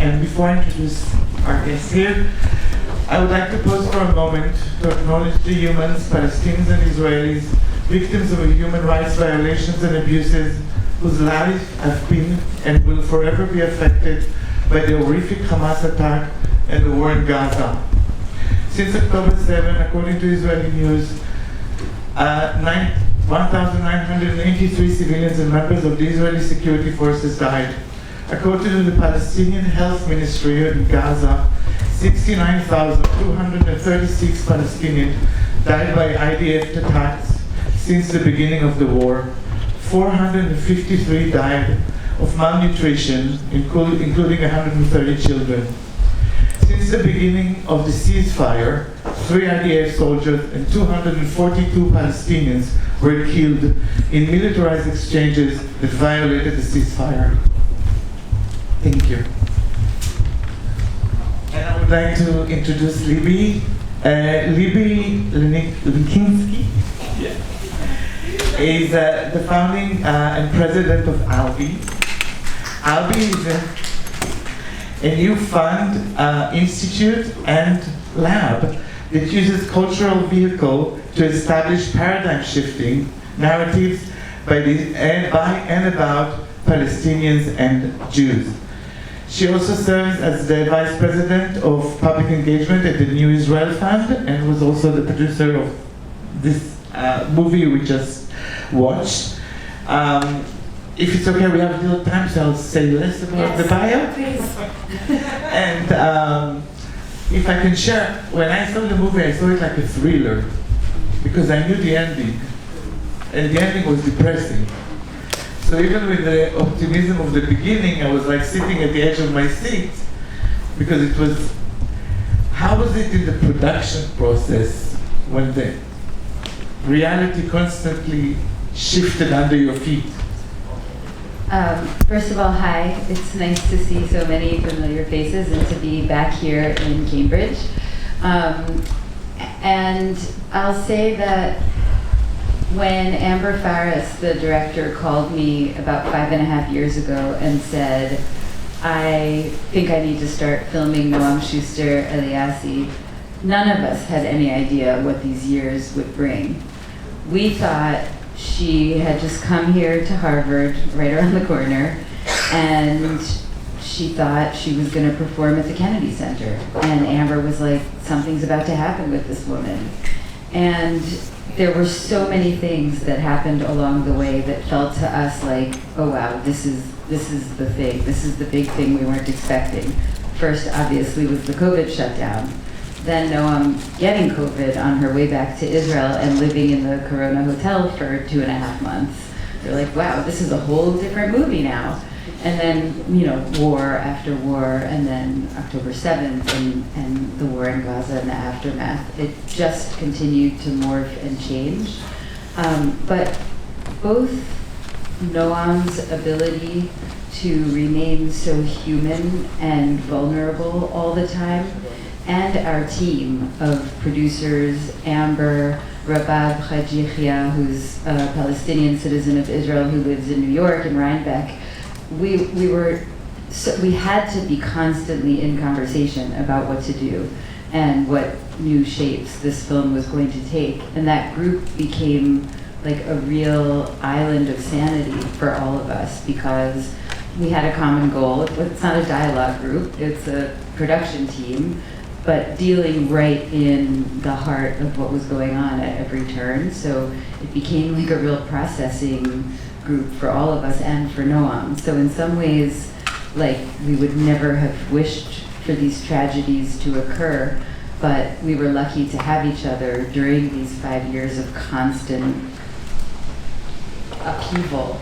And before I introduce our guests here, I would like to pause for a moment to acknowledge the humans, Palestinians and Israelis, victims of human rights violations and abuses, whose lives have been and will forever be affected by the horrific Hamas attack and the war in Gaza. Since October 7, according to Israeli news, 1,983 civilians and members of the Israeli security forces died. According to the Palestinian Health Ministry in Gaza, 69,236 Palestinians died by IDF attacks since the beginning of the war. 453 died of malnutrition, including 130 children. Since the beginning of the ceasefire, 3 IDF soldiers and 242 Palestinians were killed in militarized exchanges that violated the ceasefire. Thank you. And I would like to introduce Libby Lenkinski. Yeah. Is the founding and president of Albi. Albi is a new fund, institute, and lab that uses cultural vehicle to establish paradigm-shifting narratives by and about Palestinians and Jews. She also serves as the vice president of public engagement at the New Israel Fund and was also the producer of this movie we just watched. If it's okay, we have a little time, so I'll say less about the bio. Please. And if I can share, when I saw the movie, I saw it like a thriller, because I knew the ending, and the ending was depressing. So even with the optimism of the beginning, I was like sitting at the edge of my seat, because it was, how was it in the production process when the reality constantly shifted under your feet? First of all, hi. It's nice to see so many familiar faces and to be back here in Cambridge. And I'll say that when Amber Faris, the director, called me about 5.5 years ago and said, I think I need to start filming Noam Shuster Eliassi, none of us had any idea what these years would bring. We thought she had just come here to Harvard, right around the corner, and she thought she was going to perform at the Kennedy Center. And Amber was like, something's about to happen with this woman. And there were so many things that happened along the way that felt to us like, oh wow, this is the thing. This is the big thing we weren't expecting. First, obviously, was the COVID shutdown. Then Noam getting COVID on her way back to Israel and living in the Corona Hotel for 2.5 months. They're like, wow, this is a whole different movie now. And then, war after war, and then October 7th and the war in Gaza and the aftermath. It just continued to morph and change. But both Noam's ability to remain so human and vulnerable all the time, and our team of producers, Amber, Rabab Khadjikhia, who's a Palestinian citizen of Israel who lives in New York, and Rhinebeck, we had to be constantly in conversation about what to do and what new shapes this film was going to take. And that group became like a real island of sanity for all of us because we had a common goal. It's not a dialogue group, it's a production team, but dealing right in the heart of what was going on at every turn. So it became like a real processing group for all of us and for Noam. So in some ways, like, we would never have wished for these tragedies to occur, but we were lucky to have each other during these 5 years of constant upheaval,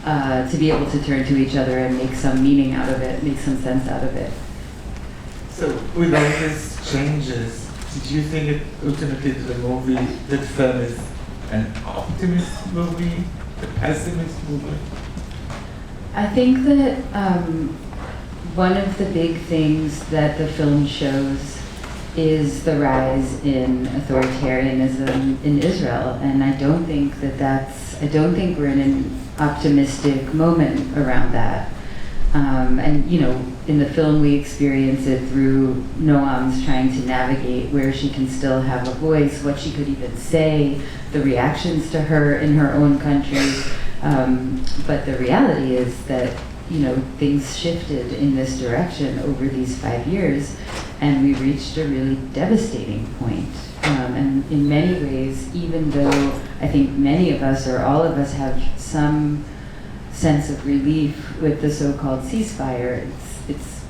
to be able to turn to each other and make some meaning out of it, make some sense out of it. So with all these changes, did you think it ultimately the movie, that film is an optimist movie, a pessimist movie? I think that one of the big things that the film shows is the rise in authoritarianism in Israel, and I don't think we're in an optimistic moment around that. And in the film we experience it through Noam's trying to navigate where she can still have a voice, what she could even say, the reactions to her in her own country. But the reality is that, things shifted in this direction over these 5 years, and we reached a really devastating point. And in many ways, even though I think many of us or all of us have some sense of relief with the so-called ceasefire, it's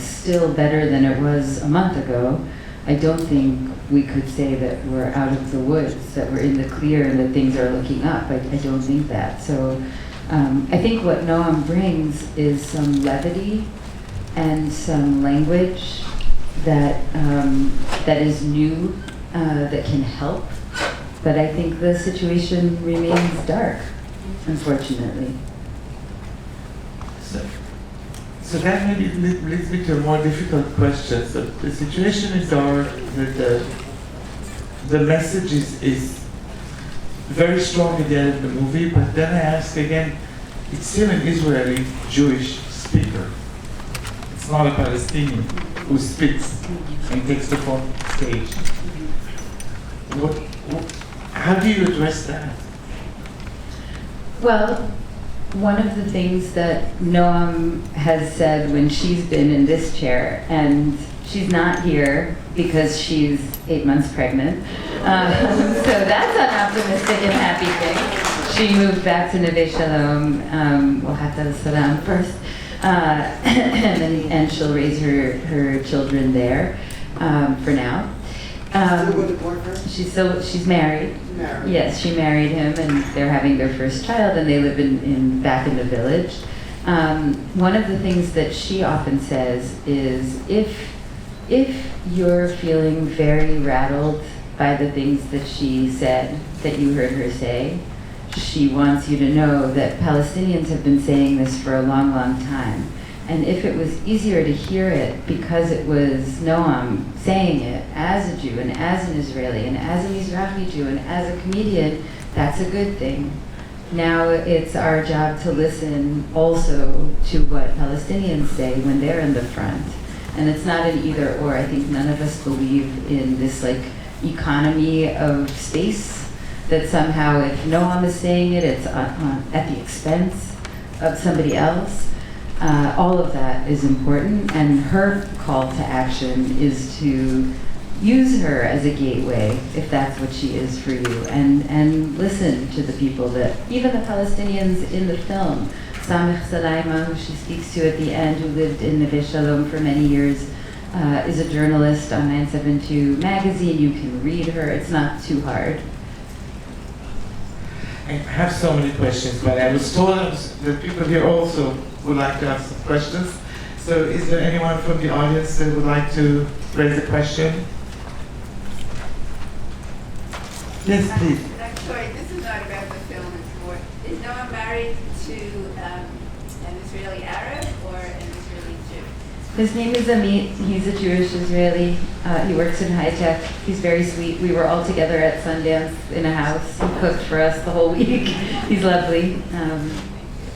still better than it was a month ago. I don't think we could say that we're out of the woods, that we're in the clear and that things are looking up. I don't think that. So I think what Noam brings is some levity and some language that is new, that can help. But I think the situation remains dark, unfortunately. So that maybe leads me to a more difficult question. So the situation is dark, the message is very strong at the end of the movie, but then I ask again, it's still an Israeli Jewish speaker. It's not a Palestinian who speaks and takes the front stage. How do you address that? Well, one of the things that Noam has said when she's been in this chair, and she's not here because she's 8 months pregnant, so that's an optimistic and happy thing. She moved back to Neve Shalom, Wahat Salam first, and she'll raise her children there for now. She's married. Yes, she married him, and they're having their first child, and they live back in the village. One of the things that she often says is, if you're feeling very rattled by the things that she said, that you heard her say, she wants you to know that Palestinians have been saying this for a long, long time. And if it was easier to hear it because it was Noam saying it as a Jew and as an Israeli and as a Mizrahi Jew and as a comedian, that's a good thing. Now it's our job to listen also to what Palestinians say when they're in the front. And it's not an either or. I think none of us believe in this economy of space, that somehow if Noam is saying it, it's at the expense of somebody else. All of that is important, and her call to action is to use her as a gateway, if that's what she is for you, and listen to the people that, even the Palestinians in the film, Samech Salaima, who she speaks to at the end, who lived in Neve Shalom for many years, is a journalist on 972 magazine. You can read her, it's not too hard. I have so many questions, but I was told that people here also would like to ask some questions. So is there anyone from the audience that would like to raise a question? Yes, please. Sorry, this is not about the film, it's more, is Noam married to an Israeli Arab or an Israeli Jew? His name is Amit. He's a Jewish Israeli. He works in high tech. He's very sweet. We were all together at Sundance in a house. He cooked for us the whole week. He's lovely. And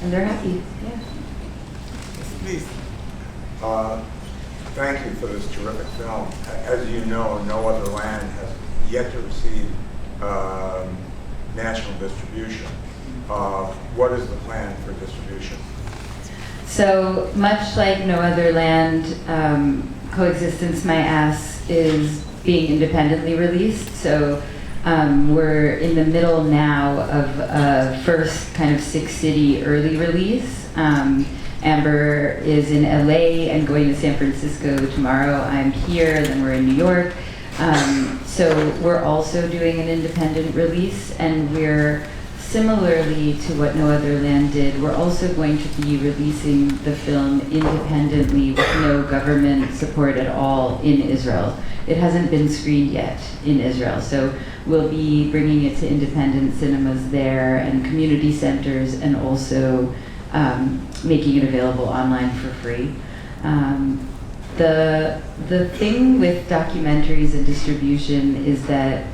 they're happy. Yeah. Please. Thank you for this terrific film. As you know, no other land has yet to receive national distribution. What is the plan for distribution? So much like no other land, Coexistence, My Ass is being independently released. So we're in the middle now of a first kind of 6-city early release. Amber is in LA and going to San Francisco tomorrow. I'm here, then we're in New York. So we're also doing an independent release, and we're similarly to what No Other Land did, we're also going to be releasing the film independently with no government support at all in Israel. It hasn't been screened yet in Israel, so we'll be bringing it to independent cinemas there and community centers, and also making it available online for free. The thing with documentaries and distribution is that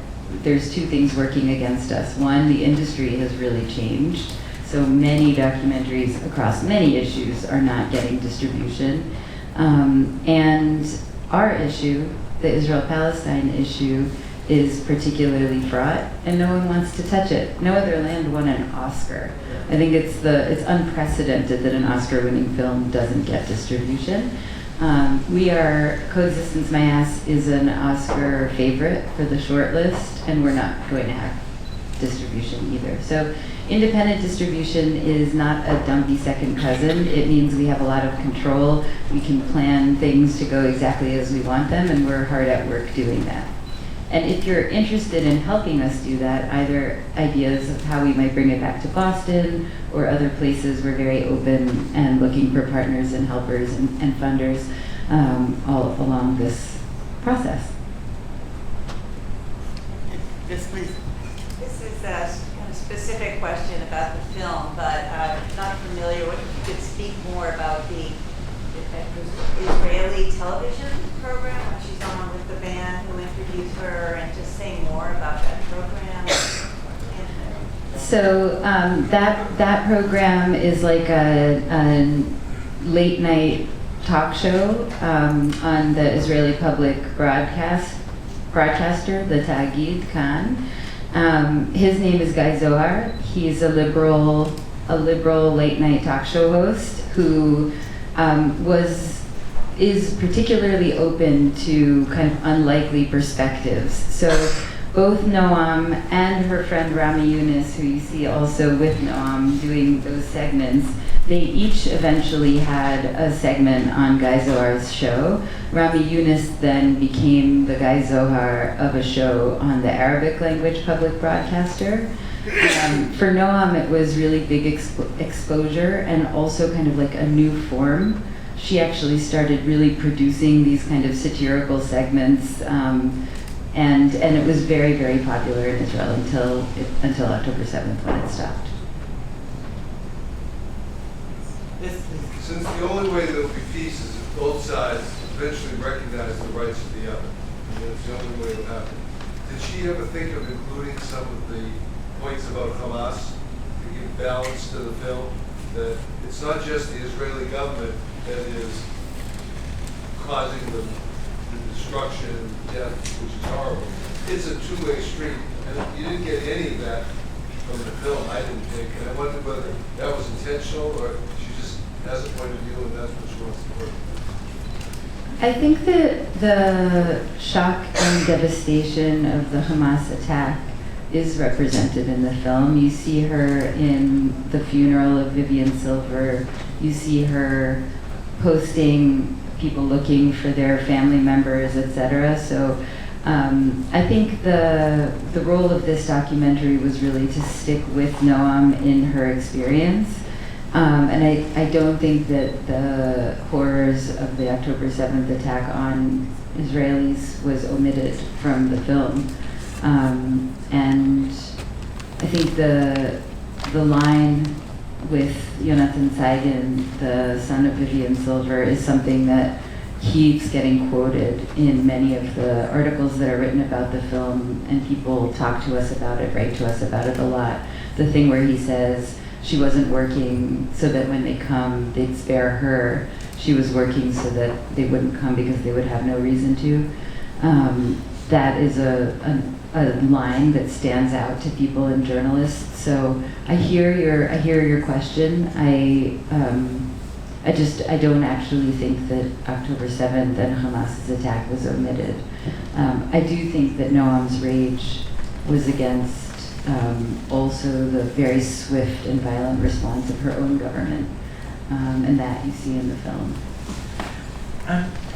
there's two things working against us. One, the industry has really changed. So many documentaries across many issues are not getting distribution. And our issue, the Israel-Palestine issue, is particularly fraught, and no one wants to touch it. No other land won an Oscar. I think it's unprecedented that an Oscar-winning film doesn't get distribution. Coexistence My Ass is an Oscar favorite for the shortlist, and we're not going to have distribution either. So independent distribution is not a dumpy second cousin. It means we have a lot of control. We can plan things to go exactly as we want them, and we're hard at work doing that. And if you're interested in helping us do that, either ideas of how we might bring it back to Boston or other places, we're very open and looking for partners and helpers and funders all along this process. Yes, please. This is a kind of specific question about the film, but I'm not familiar. What if you could speak more about the Israeli television program when she's on with the band who interviews her, and just say more about that program? So that program is like a late night talk show on the Israeli public broadcaster, the Ta'agid Khan. His name is Guy Zohar. He's a liberal late night talk show host who is particularly open to kind of unlikely perspectives. So both Noam and her friend Rami Yunus, who you see also with Noam doing those segments, they each eventually had a segment on Guy Zohar's show. Rami Yunus then became the Guy Zohar of a show on the Arabic language public broadcaster. For Noam, it was really big exposure and also kind of like a new form. She actually started really producing these kind of satirical segments, and it was very, very popular in Israel until October 7th when it stopped. Since the only way there will be peace is if both sides eventually recognize the rights of the other, and that's the only way it will happen. Did she ever think of including some of the points about Hamas to give balance to the film? That it's not just the Israeli government that is causing the destruction and death, which is horrible. It's a two-way street, and you didn't get any of that from the film, I didn't think. And I wondered whether that was intentional or she just has a point of view and that's what she wants to work. I think that the shock and devastation of the Hamas attack is represented in the film. You see her in the funeral of Vivian Silver. You see her posting people looking for their family members, etc. So I think the role of this documentary was really to stick with Noam in her experience. And I don't think that the horrors of the October 7th attack on Israelis was omitted from the film. And I think the line with Yonatan Saigen, the son of Vivian Silver, is something that keeps getting quoted in many of the articles that are written about the film, and people talk to us about it, write to us about it a lot. The thing where he says she wasn't working so that when they come, they'd spare her. She was working so that they wouldn't come because they would have no reason to. That is a line that stands out to people and journalists. So I hear your question. I don't actually think that October 7th and Hamas's attack was omitted. I do think that Noam's rage was against also the very swift and violent response of her own government, and that you see in the film.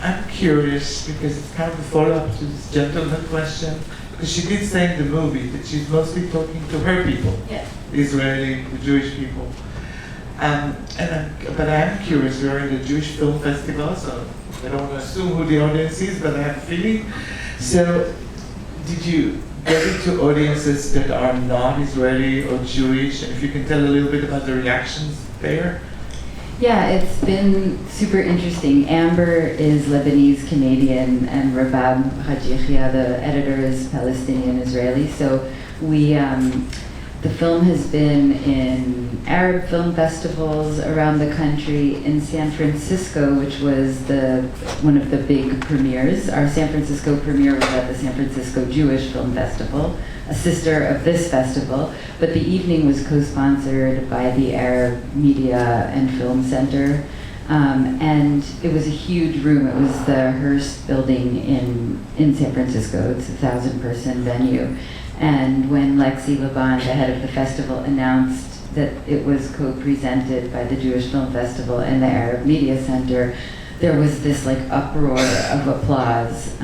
I'm curious because it's kind of a follow-up to this gentleman question. Because she did say in the movie that she's mostly talking to her people, Yes. the Israeli, the Jewish people. But I am curious. We're in the Jewish Film Festival, so I don't want to assume who the audience is, but I have a feeling. So, did you get into audiences that are not Israeli or Jewish? And if you can tell a little bit about the reactions there. Yeah, it's been super interesting. Amber is Lebanese Canadian, and Rabab Haji Yahya, the editor, is Palestinian Israeli. So we, The film has been in Arab film festivals around the country. In San Francisco, which was one of the big premieres. Our San Francisco premiere was at the San Francisco Jewish Film Festival, a sister of this festival, but the evening was co-sponsored by the Arab Media and Film Center. And it was a huge room. It was the Hirsch building in San Francisco. It's a 1,000-person venue. And when Lexi Laban, the head of the festival, announced that it was co-presented by the Jewish Film Festival and the Arab Media Center, there was this like uproar of applause,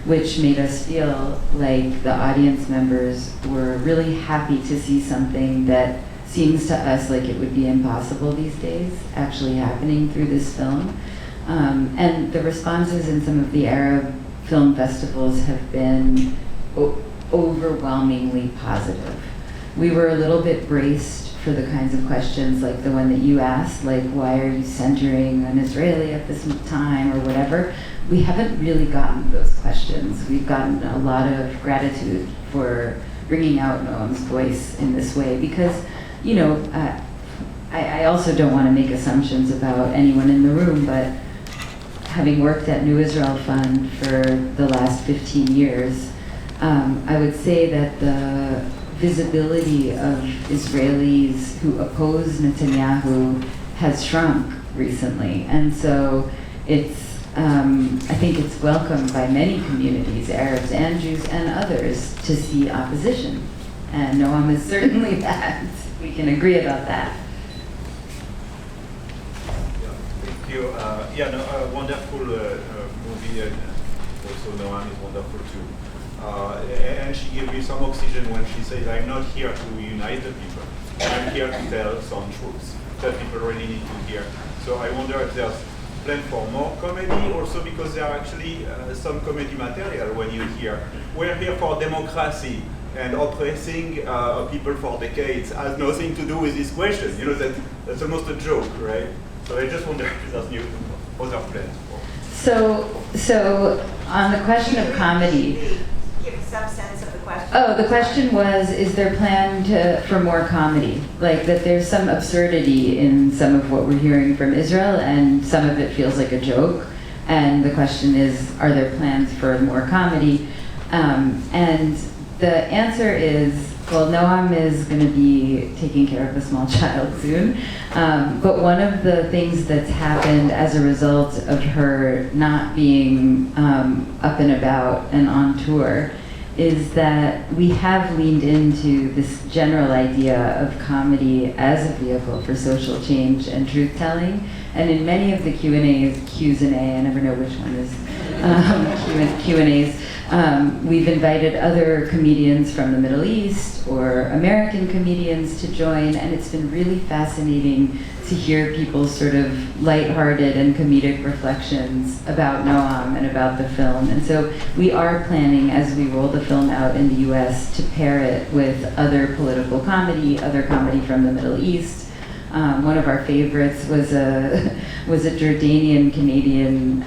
which made us feel like the audience members were really happy to see something that seems to us like it would be impossible these days, actually happening through this film. And the responses in some of the Arab film festivals have been overwhelmingly positive. We were a little bit braced for the kinds of questions like the one that you asked, like why are you centering an Israeli at this time or whatever. We haven't really gotten those questions. We've gotten a lot of gratitude for bringing out Noam's voice in this way because, you know, I also don't want to make assumptions about anyone in the room, but having worked at New Israel Fund for the last 15 years, I would say that the visibility of Israelis who oppose Netanyahu has shrunk recently. And so it's, I think it's welcomed by many communities, Arabs and Jews and others, to see opposition. And Noam is certainly that. We can agree about that. Thank you. Wonderful movie, and also Noam is wonderful too. And she gave me some oxygen when she said, I'm not here to unite the people. I'm here to tell some truths that people really need to hear. So I wonder if there's plan for more comedy, also because there are actually some comedy material when you hear, we're here for democracy, and oppressing people for decades has nothing to do with this question. You know, that's almost a joke, right? So I just wonder if there's new other plans for. So on the question of comedy, Give some sense of the question. oh, the question was, is there plan for more comedy? Like that there's some absurdity in some of what we're hearing from Israel, and some of it feels like a joke. And the question is, are there plans for more comedy? And the answer is, well, Noam is going to be taking care of a small child soon. But one of the things that's happened as a result of her not being up and about and on tour is that we have leaned into this general idea of comedy as a vehicle for social change and truth-telling. And in many of the Q&A, I never know which one is Q&As, we've invited other comedians from the Middle East or American comedians to join, and it's been really fascinating to hear people's sort of lighthearted and comedic reflections about Noam and about the film. And so we are planning, as we roll the film out in the US, to pair it with other political comedy, other comedy from the Middle East. One of our favorites was a Jordanian Canadian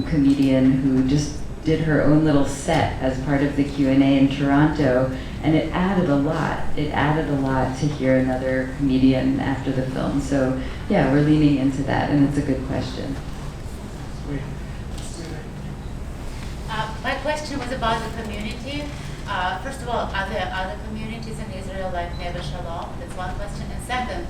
comedian who just did her own little set as part of the Q&A in Toronto, and it added a lot. It added a lot to hear another comedian after the film. So yeah, we're leaning into that, and it's a good question. My question was about the community. First of all, are there other communities in Israel like Neve Shalom? That's one question. And second,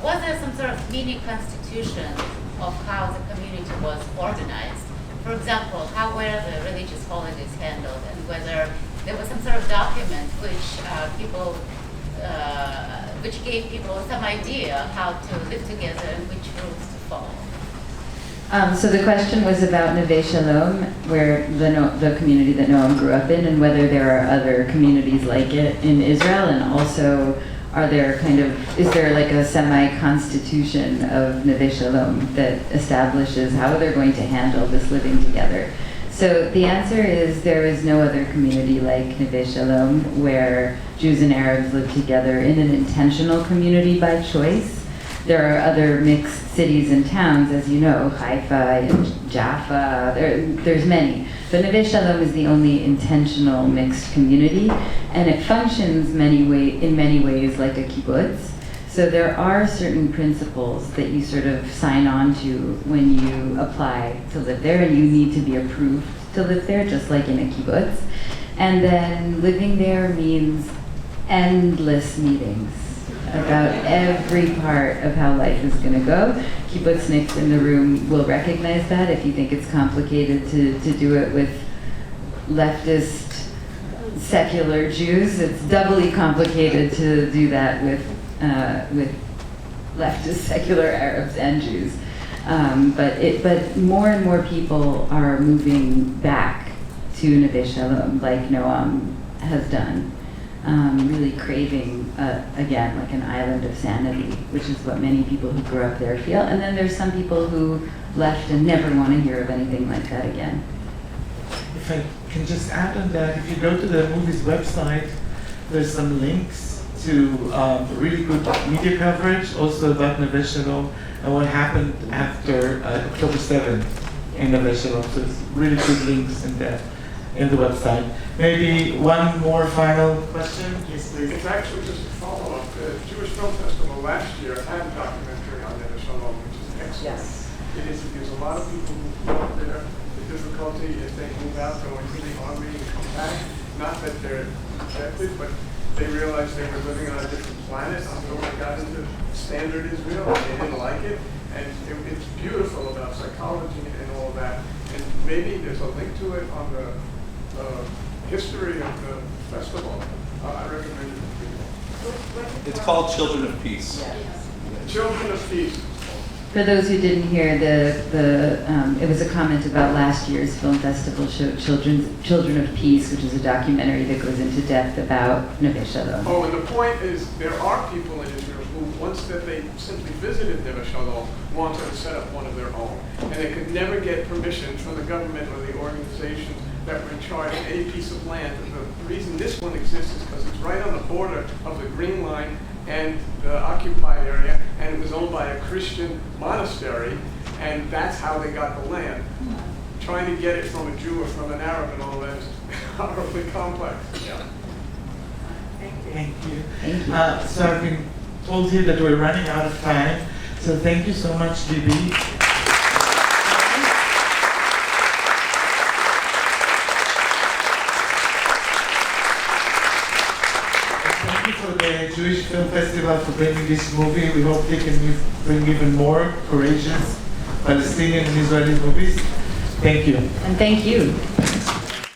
was there some sort of mini constitution of how the community was organized? For example, how were the religious holidays handled, and whether there was some sort of document which gave people some idea how to live together and which rules to follow? So the question was about Neve Shalom, where the community that Noam grew up in, and whether there are other communities like it in Israel, and also is there like a semi-constitution of Neve Shalom that establishes how they're going to handle this living together? So the answer is there is no other community like Neve Shalom where Jews and Arabs live together in an intentional community by choice. There are other mixed cities and towns, as you know, Haifa and Jaffa, there's many. But Neve Shalom is the only intentional mixed community, and it functions in many ways like a kibbutz. So there are certain principles that you sort of sign on to when you apply to live there, and you need to be approved to live there, just like in a kibbutz. And then living there means endless meetings about every part of how life is going to go. Kibbutzniks in the room will recognize that. If you think it's complicated to do it with leftist secular Jews, it's doubly complicated to do that with leftist secular Arabs and Jews. But more and more people are moving back to Neve Shalom, like Noam has done. Really craving, again, like an island of sanity, which is what many people who grew up there feel. And then there's some people who left and never want to hear of anything like that again. If I can just add on that, if you go to the movie's website, there's some links to really good media coverage, also about Neve Shalom and what happened after October 7th in Neve Shalom. So it's really good links in the website. Maybe one more final question? Yes, please. It's actually just a follow-up. The Jewish Film Festival last year had a documentary on Neve Shalom, which is excellent. Yes. It is because a lot of people who go up there, the difficulty is they move out, go into the army, and come back. Not that they're rejected, but they realized they were living on a different planet. So when they got into standard Israel, they didn't like it. And it's beautiful about psychology and all of that. And maybe there's a link to it on the history of the festival. I recommend it to people. It's called Children of Peace. Yes. Children of Peace. For those who didn't hear, it was a comment about last year's film festival show, Children of Peace, which is a documentary that goes into depth about Neve Shalom. Oh, and the point is, there are people in Israel who, once that they simply visited Neve Shalom, wanted to set up one of their own. And they could never get permission from the government or the organizations that were in charge of any piece of land. And the reason this one exists is because it's right on the border of the Green Line and the occupied area, and it was owned by a Christian monastery, and that's how they got the land. Trying to get it from a Jew or from an Arab and all that is horribly complex. Yeah. Thank you. Thank you. So I've been told here that we're running out of time. So thank you so much, Libby. Thank you for the Jewish Film Festival for bringing this movie. We hope they can bring even more courageous Palestinian and Israeli movies. Thank you. And thank you.